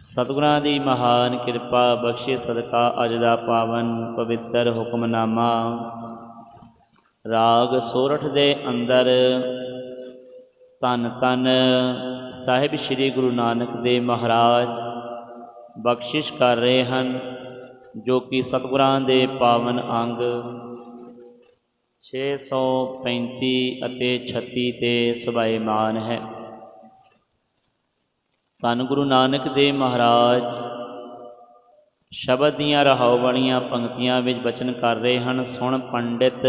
सतगुरां दी महान किरपा बख्शे सदका अज दा पावन पवित्र हुक्मनामा। राग सोरठ दे अंदर धन धन साहिब श्री गुरु नानक देव महाराज बख्शिश कर रहे हैं, जो कि सतगुरां दे पावन अंग 635 ਅਤੇ 36 ਤੇ ਸੁਭਾਏਮਾਨ है। ਧੰਨ ਗੁਰੂ ਨਾਨਕ ਦੇਵ ਮਹਾਰਾਜ ਸ਼ਬਦ ਦੀਆਂ ਰਹਾਉ ਵਾਲੀਆਂ ਪੰਕਤੀਆਂ ਵਿੱਚ ਬਚਨ ਕਰ ਰਹੇ ਹਨ। ਸੁਣ ਪੰਡਿਤ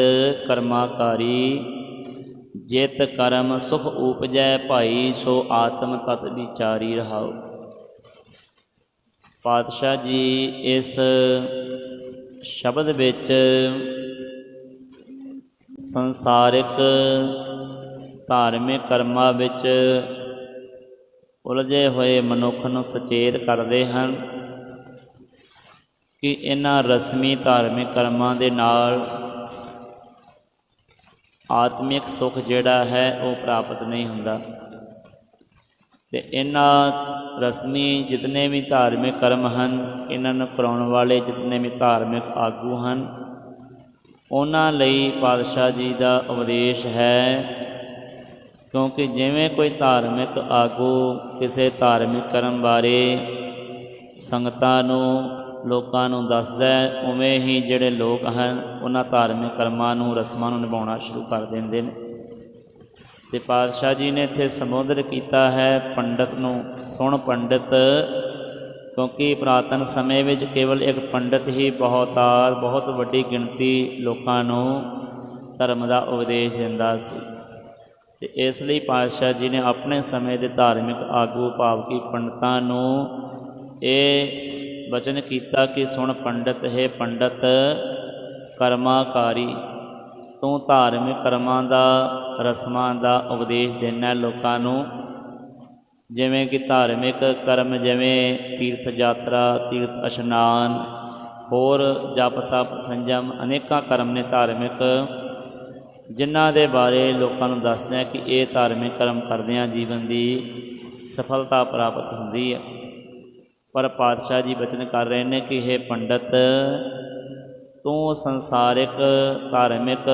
ਕਰਮਾਕਾਰੀ, ਜਿਤ ਕਰਮ ਸੁਖ ਊਪਜੈ ਭਾਈ, ਸੋ ਆਤਮ ਤਤ ਵਿਚਾਰੀ ਰਹਾਉ। ਪਾਤਸ਼ਾਹ ਜੀ ਇਸ ਸ਼ਬਦ ਵਿੱਚ ਸੰਸਾਰਿਕ ਧਾਰਮਿਕ ਕਰਮਾਂ ਵਿੱਚ ਉਲਝੇ ਹੋਏ ਮਨੁੱਖ ਨੂੰ ਸੁਚੇਤ ਕਰਦੇ ਹਨ ਕਿ ਇਹਨਾਂ ਰਸਮੀ ਧਾਰਮਿਕ ਕਰਮਾਂ ਦੇ ਨਾਲ ਆਤਮਿਕ ਸੁੱਖ ਜਿਹੜਾ ਹੈ ਉਹ ਪ੍ਰਾਪਤ ਨਹੀਂ ਹੁੰਦਾ। ਅਤੇ ਇਹਨਾਂ ਰਸਮੀ ਜਿਤਨੇ ਵੀ ਧਾਰਮਿਕ ਕਰਮ ਹਨ, ਇਹਨਾਂ ਨੂੰ ਕਰਾਉਣ ਵਾਲੇ ਜਿਤਨੇ ਵੀ ਧਾਰਮਿਕ ਆਗੂ ਹਨ, ਉਹਨਾਂ ਲਈ ਪਾਤਸ਼ਾਹ ਜੀ ਦਾ ਉਪਦੇਸ਼ ਹੈ। ਕਿਉਂਕਿ ਜਿਵੇਂ ਕੋਈ ਧਾਰਮਿਕ ਆਗੂ ਕਿਸੇ ਧਾਰਮਿਕ ਕਰਮ ਬਾਰੇ ਸੰਗਤਾਂ ਨੂੰ ਲੋਕਾਂ ਨੂੰ ਦੱਸਦਾ, ਉਵੇਂ ਹੀ ਜਿਹੜੇ ਲੋਕ ਹਨ ਉਹਨਾਂ ਧਾਰਮਿਕ ਕਰਮਾਂ ਨੂੰ ਰਸਮਾਂ ਨੂੰ ਨਿਭਾਉਣਾ ਸ਼ੁਰੂ ਕਰ ਦਿੰਦੇ ਨੇ। ਅਤੇ ਪਾਤਸ਼ਾਹ ਜੀ ਨੇ ਇੱਥੇ ਸੰਬੋਧਨ ਕੀਤਾ ਹੈ ਪੰਡਤ ਨੂੰ। ਸੁਣ ਪੰਡਿਤ, ਕਿਉਂਕਿ ਪੁਰਾਤਨ ਸਮੇਂ ਵਿੱਚ ਕੇਵਲ ਇੱਕ ਪੰਡਿਤ ਹੀ ਬਹੁਤ ਵੱਡੀ ਗਿਣਤੀ ਲੋਕਾਂ ਨੂੰ ਧਰਮ ਦਾ ਉਪਦੇਸ਼ ਦਿੰਦਾ ਸੀ। ਅਤੇ ਇਸ ਲਈ ਪਾਤਸ਼ਾਹ ਜੀ ਨੇ ਆਪਣੇ ਸਮੇਂ ਦੇ ਧਾਰਮਿਕ ਆਗੂ ਭਾਵ ਕਿ ਪੰਡਤਾਂ ਨੂੰ ਇਹ ਬਚਨ ਕੀਤਾ ਕਿ ਸੁਣ ਪੰਡਿਤ, ਹੈ ਪੰਡਿਤ ਕਰਮਾਕਾਰੀ, ਤੂੰ ਧਾਰਮਿਕ ਕਰਮਾਂ ਦਾ ਰਸਮਾਂ ਦਾ ਉਪਦੇਸ਼ ਦੇਣਾ ਲੋਕਾਂ ਨੂੰ। ਜਿਵੇਂ ਕਿ ਧਾਰਮਿਕ ਕਰਮ, ਜਿਵੇਂ ਤੀਰਥ ਯਾਤਰਾ, ਤੀਰਥ ਇਸ਼ਨਾਨ, ਹੋਰ ਜਪ ਤਪ ਸੰਜਮ, ਅਨੇਕਾਂ ਕਰਮ ਨੇ ਧਾਰਮਿਕ, ਜਿਨ੍ਹਾਂ ਦੇ ਬਾਰੇ ਲੋਕਾਂ ਨੂੰ ਦੱਸਦੇ ਆ ਕਿ ਇਹ ਧਾਰਮਿਕ ਕਰਮ ਕਰਦਿਆਂ ਜੀਵਨ ਦੀ ਸਫਲਤਾ ਪ੍ਰਾਪਤ ਹੁੰਦੀ ਹੈ। ਪਰ ਪਾਤਸ਼ਾਹ ਜੀ ਬਚਨ ਕਰ ਰਹੇ ਨੇ ਕਿ ਇਹ ਪੰਡਤ, ਤੂੰ ਸੰਸਾਰਿਕ ਧਾਰਮਿਕ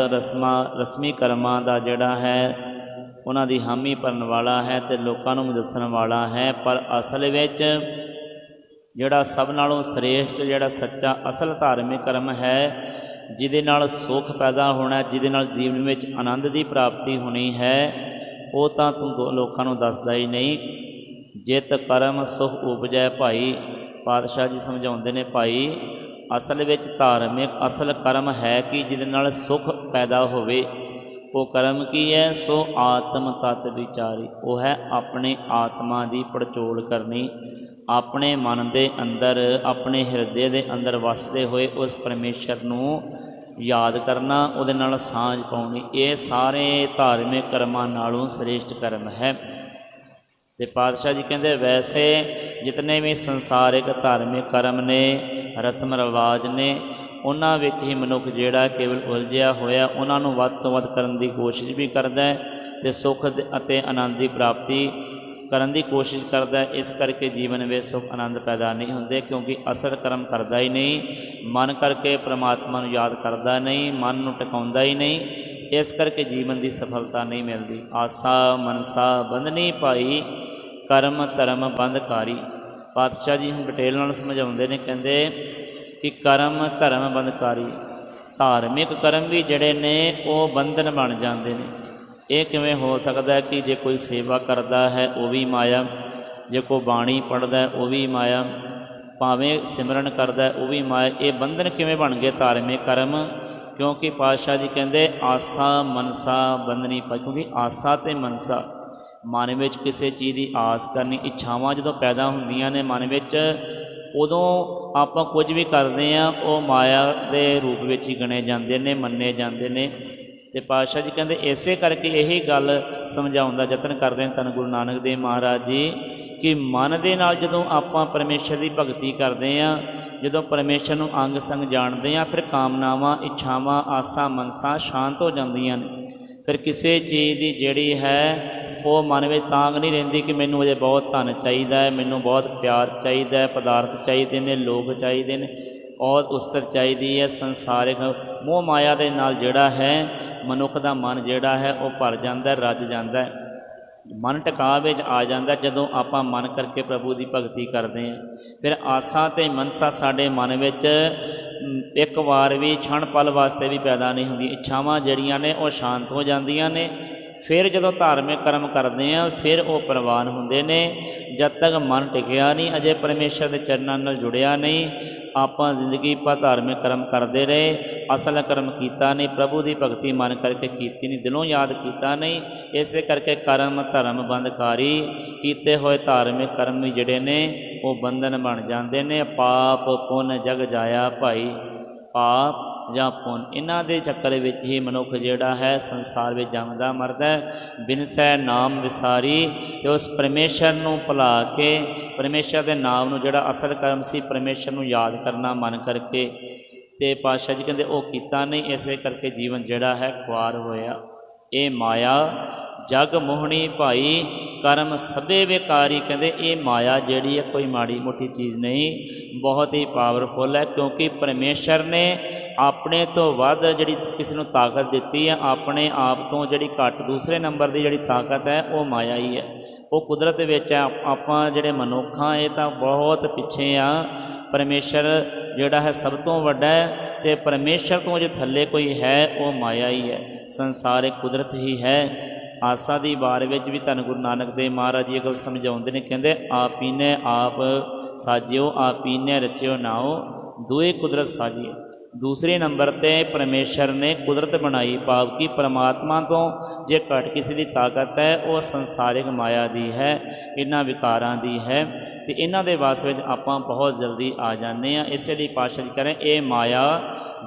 ਰਸਮੀ ਕਰਮਾਂ ਦਾ ਜਿਹੜਾ ਹੈ ਉਹਨਾਂ ਦੀ ਹਾਮੀ ਭਰਨ ਵਾਲਾ ਹੈ ਅਤੇ ਲੋਕਾਂ ਨੂੰ ਦੱਸਣ ਵਾਲਾ ਹੈ। ਪਰ ਅਸਲ ਵਿੱਚ ਜਿਹੜਾ ਸਭ ਨਾਲੋਂ ਸ੍ਰੇਸ਼ਟ, ਜਿਹੜਾ ਸੱਚਾ ਅਸਲ ਧਾਰਮਿਕ ਕਰਮ ਹੈ, ਜਿਹਦੇ ਨਾਲ ਸੁੱਖ ਪੈਦਾ ਹੋਣਾ, ਜਿਹਦੇ ਨਾਲ ਜੀਵਨ ਵਿੱਚ ਆਨੰਦ ਦੀ ਪ੍ਰਾਪਤੀ ਹੋਣੀ ਹੈ, ਉਹ ਤਾਂ ਤੂੰ ਲੋਕਾਂ ਨੂੰ ਦੱਸਦਾ ਹੀ ਨਹੀਂ। ਜਿਤ ਕਰਮ ਸੁਖ ਉਪਜੈ ਭਾਈ, ਪਾਤਸ਼ਾਹ ਜੀ ਸਮਝਾਉਂਦੇ ਨੇ, ਭਾਈ ਅਸਲ ਵਿੱਚ ਧਾਰਮਿਕ ਅਸਲ ਕਰਮ ਹੈ ਕਿ ਜਿਹਦੇ ਨਾਲ ਸੁੱਖ ਪੈਦਾ ਹੋਵੇ। ਉਹ ਕਰਮ ਕੀ ਹੈ? ਸੋ ਆਤਮ ਤਤ ਵਿਚਾਰੀ, ਉਹ ਹੈ ਆਪਣੇ ਆਤਮਾ ਦੀ ਪੜਚੋਲ ਕਰਨੀ, ਆਪਣੇ ਮਨ ਦੇ ਅੰਦਰ, ਆਪਣੇ ਹਿਰਦੇ ਦੇ ਅੰਦਰ ਵਸਦੇ ਹੋਏ ਉਸ ਪਰਮੇਸ਼ਰ ਨੂੰ ਯਾਦ ਕਰਨਾ, ਉਹਦੇ ਨਾਲ ਸਾਂਝ ਪਾਉਣੀ। ਇਹ ਸਾਰੇ ਧਾਰਮਿਕ ਕਰਮਾਂ ਨਾਲੋਂ ਸ੍ਰੇਸ਼ਟ ਕਰਮ ਹੈ। ਅਤੇ ਪਾਤਸ਼ਾਹ ਜੀ ਕਹਿੰਦੇ ਵੈਸੇ ਜਿਤਨੇ ਵੀ ਸੰਸਾਰਿਕ ਧਾਰਮਿਕ ਕਰਮ ਨੇ, ਰਸਮ ਰਿਵਾਜ ਨੇ, ਉਹਨਾਂ ਵਿੱਚ ਹੀ ਮਨੁੱਖ ਜਿਹੜਾ ਕੇਵਲ ਉਲਝਿਆ ਹੋਇਆ, ਉਹਨਾਂ ਨੂੰ ਵੱਧ ਤੋਂ ਵੱਧ ਕਰਨ ਦੀ ਕੋਸ਼ਿਸ਼ ਵੀ ਕਰਦਾ ਅਤੇ ਸੁੱਖ ਅਤੇ ਆਨੰਦ ਦੀ ਪ੍ਰਾਪਤੀ ਕਰਨ ਦੀ ਕੋਸ਼ਿਸ਼ ਕਰਦਾ। ਇਸ ਕਰਕੇ ਜੀਵਨ ਵਿੱਚ ਸੁੱਖ ਆਨੰਦ ਪੈਦਾ ਨਹੀਂ ਹੁੰਦੇ, ਕਿਉਂਕਿ ਅਸਲ ਕਰਮ ਕਰਦਾ ਹੀ ਨਹੀਂ, ਮਨ ਕਰਕੇ ਪਰਮਾਤਮਾ ਨੂੰ ਯਾਦ ਕਰਦਾ ਨਹੀਂ, ਮਨ ਨੂੰ ਟਿਕਾਉਂਦਾ ਹੀ ਨਹੀਂ। ਇਸ ਕਰਕੇ ਜੀਵਨ ਦੀ ਸਫਲਤਾ ਨਹੀਂ ਮਿਲਦੀ। ਆਸਾ ਮਨਸਾ ਬੰਧਨੀ ਭਾਈ, ਕਰਮ ਧਰਮ ਬੰਧਕਾਰੀ। ਪਾਤਸ਼ਾਹ ਜੀ ਹੁਣ ਡਿਟੇਲ ਨਾਲ ਸਮਝਾਉਂਦੇ ਨੇ, ਕਹਿੰਦੇ ਕਿ ਕਰਮ ਧਰਮ ਬੰਧਕਾਰੀ, ਧਾਰਮਿਕ ਕਰਮ ਵੀ ਜਿਹੜੇ ਨੇ ਉਹ ਬੰਧਨ ਬਣ ਜਾਂਦੇ ਨੇ। ਇਹ ਕਿਵੇਂ ਹੋ ਸਕਦਾ ਕਿ ਜੇ ਕੋਈ ਸੇਵਾ ਕਰਦਾ ਹੈ ਉਹ ਵੀ ਮਾਇਆ, ਜੇ ਕੋਈ ਬਾਣੀ ਪੜ੍ਹਦਾ ਉਹ ਵੀ ਮਾਇਆ, ਭਾਵੇਂ ਸਿਮਰਨ ਕਰਦਾ ਉਹ ਵੀ ਮਾਇਆ। ਇਹ ਬੰਧਨ ਕਿਵੇਂ ਬਣ ਗਏ ਧਾਰਮਿਕ ਕਰਮ? ਕਿਉਂਕਿ ਪਾਤਸ਼ਾਹ ਜੀ ਕਹਿੰਦੇ ਆਸਾ ਮਨਸਾ ਬੰਧਨੀ ਭਾਈ, ਕਿਉਂਕਿ ਆਸਾ ਅਤੇ ਮਨਸਾ, ਮਨ ਵਿੱਚ ਕਿਸੇ ਚੀਜ਼ ਦੀ ਆਸ ਕਰਨੀ, ਇੱਛਾਵਾਂ ਜਦੋਂ ਪੈਦਾ ਹੁੰਦੀਆਂ ਨੇ ਮਨ ਵਿੱਚ, ਉਦੋਂ ਆਪਾਂ ਕੁਝ ਵੀ ਕਰਦੇ ਹਾਂ ਉਹ ਮਾਇਆ ਦੇ ਰੂਪ ਵਿੱਚ ਹੀ ਗਣੇ ਜਾਂਦੇ ਨੇ, ਮੰਨੇ ਜਾਂਦੇ ਨੇ। ਅਤੇ ਪਾਤਸ਼ਾਹ ਜੀ ਕਹਿੰਦੇ ਇਸੇ ਕਰਕੇ ਇਹੀ ਗੱਲ ਸਮਝਾਉਣ ਦਾ ਯਤਨ ਕਰਦੇ ਹਨ ਧੰਨ ਗੁਰੂ ਨਾਨਕ ਦੇਵ ਮਹਾਰਾਜ ਜੀ, ਕਿ ਮਨ ਦੇ ਨਾਲ ਜਦੋਂ ਆਪਾਂ ਪਰਮੇਸ਼ਰ ਦੀ ਭਗਤੀ ਕਰਦੇ ਹਾਂ, ਜਦੋਂ ਪਰਮੇਸ਼ਰ ਨੂੰ ਅੰਗ ਸੰਗ ਜਾਣਦੇ ਹਾਂ, ਫਿਰ ਕਾਮਨਾਵਾਂ, ਇੱਛਾਵਾਂ, ਆਸਾਂ, ਮਨਸਾਂ ਸ਼ਾਂਤ ਹੋ ਜਾਂਦੀਆਂ ਨੇ। ਫਿਰ ਕਿਸੇ ਚੀਜ਼ ਦੀ ਜਿਹੜੀ ਹੈ ਉਹ ਮਨ ਵਿੱਚ ਤਾਂਘ ਨਹੀਂ ਰਹਿੰਦੀ ਕਿ ਮੈਨੂੰ ਅਜੇ ਬਹੁਤ ਧਨ ਚਾਹੀਦਾ ਹੈ, ਮੈਨੂੰ ਬਹੁਤ ਪਿਆਰ ਚਾਹੀਦਾ ਹੈ, ਪਦਾਰਥ ਚਾਹੀਦੇ ਨੇ, ਲੋਕ ਚਾਹੀਦੇ ਨੇ, ਔਰ ਉਸਤਤ ਚਾਹੀਦੀ ਹੈ। ਸੰਸਾਰਿਕ ਮੋਹ ਮਾਇਆ ਦੇ ਨਾਲ ਜਿਹੜਾ ਹੈ ਮਨੁੱਖ ਦਾ ਮਨ ਜਿਹੜਾ ਹੈ ਉਹ ਭਰ ਜਾਂਦਾ, ਰੱਜ ਜਾਂਦਾ, ਮਨ ਟਿਕਾ ਵਿੱਚ ਆ ਜਾਂਦਾ ਜਦੋਂ ਆਪਾਂ ਮਨ ਕਰਕੇ ਪ੍ਰਭੂ ਦੀ ਭਗਤੀ ਕਰਦੇ ਹਾਂ। ਫਿਰ ਆਸਾਂ ਅਤੇ ਮਨਸਾ ਸਾਡੇ ਮਨ ਵਿੱਚ ਇੱਕ ਵਾਰ ਵੀ ਛਣ ਪਲ ਵਾਸਤੇ ਵੀ ਪੈਦਾ ਨਹੀਂ ਹੁੰਦੀ। ਇੱਛਾਵਾਂ ਜਿਹੜੀਆਂ ਨੇ ਉਹ ਸ਼ਾਂਤ ਹੋ ਜਾਂਦੀਆਂ ਨੇ। ਫਿਰ ਜਦੋਂ ਧਾਰਮਿਕ ਕਰਮ ਕਰਦੇ ਹਾਂ ਫਿਰ ਉਹ ਪ੍ਰਵਾਨ ਹੁੰਦੇ ਨੇ। ਜਦ ਤੱਕ ਮਨ ਟਿਕਿਆ ਨਹੀਂ, ਅਜੇ ਪਰਮੇਸ਼ਰ ਦੇ ਚਰਨਾਂ ਨਾਲ ਜੁੜਿਆ ਨਹੀਂ, ਆਪਾਂ ਜ਼ਿੰਦਗੀ ਭਰ ਧਾਰਮਿਕ ਕਰਮ ਕਰਦੇ ਰਹੇ, ਅਸਲ ਕਰਮ ਕੀਤਾ ਨਹੀਂ, ਪ੍ਰਭੂ ਦੀ ਭਗਤੀ ਮਨ ਕਰਕੇ ਕੀਤੀ ਨਹੀਂ, ਦਿਲੋਂ ਯਾਦ ਕੀਤਾ ਨਹੀਂ। ਇਸੇ ਕਰਕੇ ਕਰਮ ਧਰਮ ਬੰਧਕਾਰੀ ਕੀਤੇ ਹੋਏ ਧਾਰਮਿਕ ਕਰਮ ਵੀ ਜਿਹੜੇ ਨੇ ਉਹ ਬੰਧਨ ਬਣ ਜਾਂਦੇ ਨੇ। ਪਾਪ ਪੁੰਨ ਜਗ ਜਾਇਆ ਭਾਈ, ਪਾਪ ਜਾਂ ਪੁੰਨ ਇਹਨਾਂ ਦੇ ਚੱਕਰ ਵਿੱਚ ਹੀ ਮਨੁੱਖ ਜਿਹੜਾ ਹੈ ਸੰਸਾਰ ਵਿੱਚ ਜੰਮਦਾ ਮਰਦਾ। ਬਿਨਸੈ ਨਾਮ ਵਿਸਾਰੀ, ਅਤੇ ਉਸ ਪਰਮੇਸ਼ਰ ਨੂੰ ਭੁਲਾ ਕੇ ਪਰਮੇਸ਼ਰ ਦੇ ਨਾਮ ਨੂੰ ਜਿਹੜਾ ਅਸਲ ਕਰਮ ਸੀ ਪਰਮੇਸ਼ਰ ਨੂੰ ਯਾਦ ਕਰਨਾ ਮਨ ਕਰਕੇ, ਅਤੇ ਪਾਤਸ਼ਾਹ ਜੀ ਕਹਿੰਦੇ ਉਹ ਕੀਤਾ ਨਹੀਂ। ਇਸੇ ਕਰਕੇ ਜੀਵਨ ਜਿਹੜਾ ਹੈ ਖੁਆਰ ਹੋਇਆ। ਇਹ ਮਾਇਆ ਜਗ ਮੋਹਣੀ ਭਾਈ, ਕਰਮ ਸਭੇ ਵਿਕਾਰੀ। ਕਹਿੰਦੇ ਇਹ ਮਾਇਆ ਜਿਹੜੀ ਹੈ ਕੋਈ ਮਾੜੀ ਮੋਟੀ ਚੀਜ਼ ਨਹੀਂ, ਬਹੁਤ ਹੀ ਪਾਵਰਫੁੱਲ ਹੈ। ਕਿਉਂਕਿ ਪਰਮੇਸ਼ਰ ਨੇ ਆਪਣੇ ਤੋਂ ਵੱਧ ਜਿਹੜੀ ਕਿਸੇ ਨੂੰ ਤਾਕਤ ਦਿੱਤੀ ਹੈ, ਆਪਣੇ ਆਪ ਤੋਂ ਜਿਹੜੀ ਘੱਟ ਦੂਸਰੇ ਨੰਬਰ ਦੀ ਜਿਹੜੀ ਤਾਕਤ ਹੈ ਉਹ ਮਾਇਆ ਹੀ ਹੈ, ਉਹ ਕੁਦਰਤ ਵਿੱਚ ਹੈ। ਆਪਾਂ ਜਿਹੜੇ ਮਨੁੱਖ ਹਾਂ ਇਹ ਤਾਂ ਬਹੁਤ ਪਿੱਛੇ ਆ। ਪਰਮੇਸ਼ਰ ਜਿਹੜਾ ਹੈ ਸਭ ਤੋਂ ਵੱਡਾ ਹੈ, ਅਤੇ ਪਰਮੇਸ਼ਰ ਤੋਂ ਜੇ ਥੱਲੇ ਕੋਈ ਹੈ ਉਹ ਮਾਇਆ ਹੀ ਹੈ। ਸੰਸਾਰ ਇੱਕ ਕੁਦਰਤ ਹੀ ਹੈ। ਆਸਾ ਦੀ ਵਾਰ ਵਿੱਚ ਵੀ ਧੰਨ ਗੁਰੂ ਨਾਨਕ ਦੇਵ ਮਹਾਰਾਜ ਜੀ ਇਹ ਗੱਲ ਸਮਝਾਉਂਦੇ ਨੇ, ਕਹਿੰਦੇ ਆਪੀਨੇ ਆਪ ਸਾਜਿਓ, ਆਪੀਨੇ ਰਚਿਓ ਨਾਓ, ਦੋਏ ਕੁਦਰਤ ਸਾਜੀਏ। ਦੂਸਰੇ ਨੰਬਰ 'ਤੇ ਪਰਮੇਸ਼ਰ ਨੇ ਕੁਦਰਤ ਬਣਾਈ, ਭਾਵ ਕਿ ਪਰਮਾਤਮਾ ਤੋਂ ਜੇ ਘੱਟ ਕਿਸੇ ਦੀ ਤਾਕਤ ਹੈ ਉਹ ਸੰਸਾਰਿਕ ਮਾਇਆ ਦੀ ਹੈ, ਇਹਨਾਂ ਵਿਕਾਰਾਂ ਦੀ ਹੈ, ਅਤੇ ਇਹਨਾਂ ਦੇ ਵਾਸ ਵਿੱਚ ਆਪਾਂ ਬਹੁਤ ਜਲਦੀ ਆ ਜਾਂਦੇ ਹਾਂ। ਇਸੇ ਲਈ ਪਾਤਸ਼ਾਹ ਜੀ ਕਹ ਰਹੇ ਇਹ ਮਾਇਆ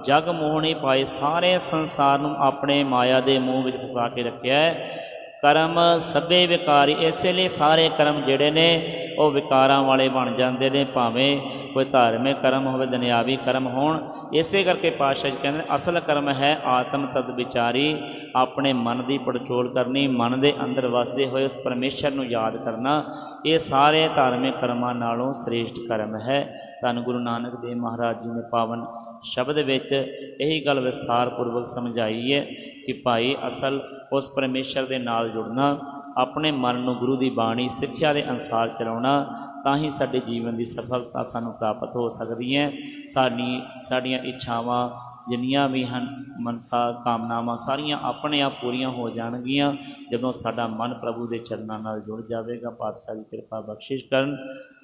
ਜਗ ਮੋਹਣੀ ਪਾਏ, ਸਾਰੇ ਸੰਸਾਰ ਨੂੰ ਆਪਣੇ ਮਾਇਆ ਦੇ ਮੂੰਹ ਵਿੱਚ ਫਸਾ ਕੇ ਰੱਖਿਆ ਹੈ। ਕਰਮ ਸਭੇ ਵਿਕਾਰੀ, ਇਸੇ ਲਈ ਸਾਰੇ ਕਰਮ ਜਿਹੜੇ ਨੇ ਉਹ ਵਿਕਾਰਾਂ ਵਾਲੇ ਬਣ ਜਾਂਦੇ ਨੇ, ਭਾਵੇਂ ਕੋਈ ਧਾਰਮਿਕ ਕਰਮ ਹੋਵੇ, ਦੁਨਿਆਵੀ ਕਰਮ ਹੋਣ। ਇਸੇ ਕਰਕੇ ਪਾਤਸ਼ਾਹ ਜੀ ਕਹਿੰਦੇ ਅਸਲ ਕਰਮ ਹੈ ਆਤਮ ਤਦ ਵਿਚਾਰੀ, ਆਪਣੇ ਮਨ ਦੀ ਪੜਚੋਲ ਕਰਨੀ, ਮਨ ਦੇ ਅੰਦਰ ਵਸਦੇ ਹੋਏ ਉਸ ਪਰਮੇਸ਼ਰ ਨੂੰ ਯਾਦ ਕਰਨਾ। ਇਹ ਸਾਰੇ ਧਾਰਮਿਕ ਕਰਮਾਂ ਨਾਲੋਂ ਸ੍ਰੇਸ਼ਟ ਕਰਮ ਹੈ। ਧੰਨ ਗੁਰੂ ਨਾਨਕ ਦੇਵ ਮਹਾਰਾਜ ਜੀ ਨੇ ਪਾਵਨ ਸ਼ਬਦ ਵਿੱਚ ਇਹੀ ਗੱਲ ਵਿਸਥਾਰਪੂਰਵਕ ਸਮਝਾਈ ਹੈ ਕਿ ਭਾਈ ਅਸਲ ਉਸ ਪਰਮੇਸ਼ਰ ਦੇ ਨਾਲ ਜੁੜਨਾ, ਆਪਣੇ ਮਨ ਨੂੰ ਗੁਰੂ ਦੀ ਬਾਣੀ ਸਿੱਖਿਆ ਦੇ ਅਨੁਸਾਰ ਚਲਾਉਣਾ, ਤਾਂ ਹੀ ਸਾਡੇ ਜੀਵਨ ਦੀ ਸਫਲਤਾ ਸਾਨੂੰ ਪ੍ਰਾਪਤ ਹੋ ਸਕਦੀ ਹੈ। ਸਾਡੀਆਂ ਇੱਛਾਵਾਂ ਜਿੰਨੀਆਂ ਵੀ ਹਨ, ਮਨਸਾ ਕਾਮਨਾਵਾਂ ਸਾਰੀਆਂ ਆਪਣੇ ਆਪ ਪੂਰੀਆਂ ਹੋ ਜਾਣਗੀਆਂ ਜਦੋਂ ਸਾਡਾ ਮਨ ਪ੍ਰਭੂ ਦੇ ਚਰਨਾਂ ਨਾਲ ਜੁੜ ਜਾਵੇਗਾ। ਪਾਤਸ਼ਾਹ ਦੀ ਕਿਰਪਾ ਬਖਸ਼ਿਸ਼ ਕਰਨ।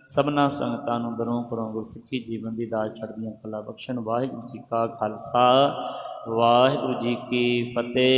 ਸਭਨਾ ਸੰਗਤਾਂ ਨੂੰ ਦਰੋਂ ਕਰੋਂ ਗੁਰਸਿੱਖੀ ਜੀਵਨ ਦੀ ਦਾਤ ਚੜ੍ਹਦੀਆਂ ਕਲਾ ਬਖਸ਼ਣ। ਵਾਹਿਗੁਰੂ ਜੀ ਕਾ ਖਾਲਸਾ, ਵਾਹਿਗੁਰੂ ਜੀ ਕੀ ਫਤਿਹ।